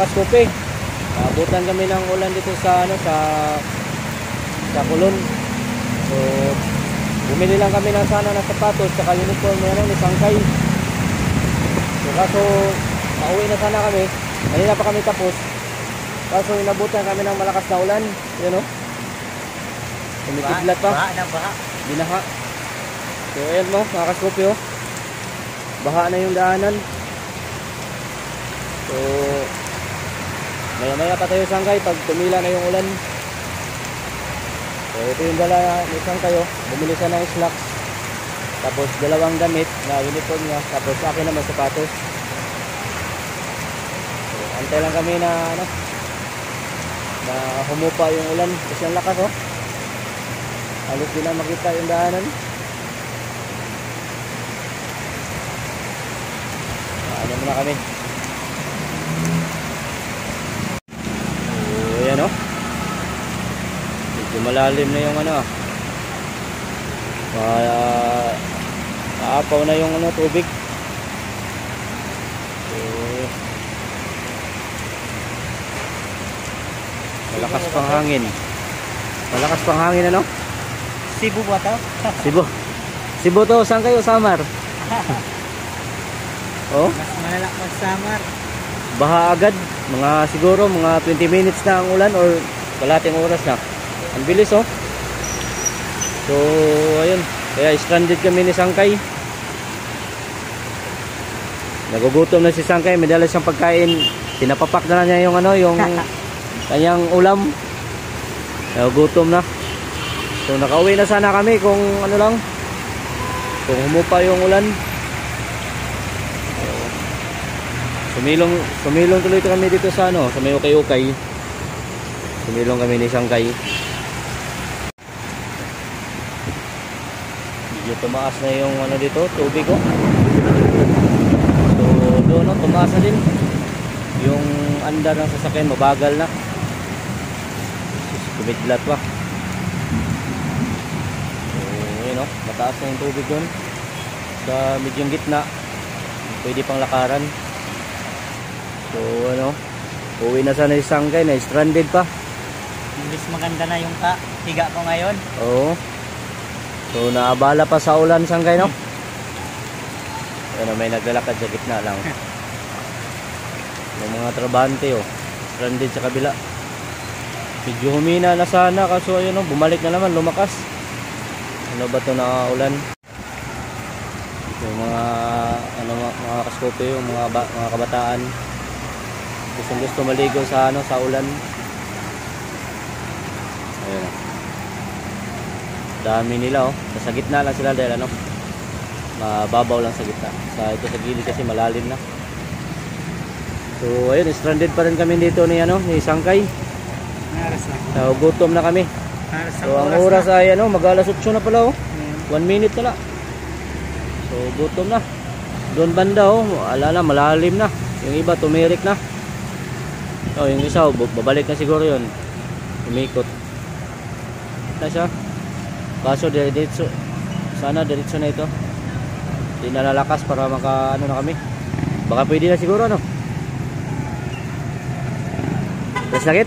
Kaskope. Abutan kami ng ulan dito sa sa Kulon. So bumili lang kami ng sana ng sapatos saka uniform ni Sangkay. So kaso pauwi na sana kami. Kanina pa kami tapos. Kaso inabutan kami ng malakas na ulan. Yan o. Kumikidlat pa. Baha. Binaha. So ayan mo mga Kaskope o. Baha na yung daanan. So maya pa tayo Sangkay pag tumila na yung ulan. So ito yung dala ni Sangkay o. Bumili siya ng slacks. Tapos dalawang damit na uniform niya. Tapos akin naman sapatos. So antay lang kami na na humupa yung ulan. Kasi ang lakas o. Halos din na makita yung daanan. Ano muna kami. So ayan o. Medyo malalim na yung aapaw na yung tubig. So malakas pang hangin. Malakas pang hangin ano? Cebu ba ito? Cebu to, saan kayo? Samar? Oh? Mas malalak mag-Samar. Baha agad. Siguro mga 20 minutes na ang ulan or kalating oras na. Ang bilis oh. So ayun. Kaya stranded kami ni Sangkay. Nagugutom na si Sangkay. May dala siyang pagkain. Pinapapak na niya yung yung kanyang ulam. Nagugutom na. So nakauwi na sana kami kung kung humupa yung ulan. So, sumilong tuloy kami dito sa sa may ukay-ukay. Sumilong kami ni Sangkay. Medyo tumaas na yung dito, tubig ko. So doon tumaas na din. Yung andar ng sasakyan mabagal na. Kumidlat pa. Mataas na yung tubig doon sa medyong gitna, pwede pang lakaran. So uwi na sana si Sangkay, na stranded pa. Mas maganda na yung higa ko ngayon. Oo. So naabala pa sa ulan Sangkay may naglalakad sa gitna lang. Yung mga trabahante stranded sa kabila. Medyo humina na sana kaso bumalik na naman, lumakas. Ano ba ito na ulan? Yung mga Kaskope, yung mga kabataan gusto maligo sa sa ulan. Ayun. Dami nila sa gitna lang sila dahil mababaw lang sa gitna. Ito sa gilid kasi malalim na. So ayun, stranded pa rin kami dito ni Sangkay. So gutom na kami. So ang oras ay mag-alas 8 na pala 1 minute na lang. So gutom na. Doon banda malalim na. Yung iba tumirik na. Yung isa babalik na siguro yun. Umikot na siya. Kaso diretso. Sana diretso na ito. Hindi na lalakas para maka na kami. Baka pwede na siguro Sakit?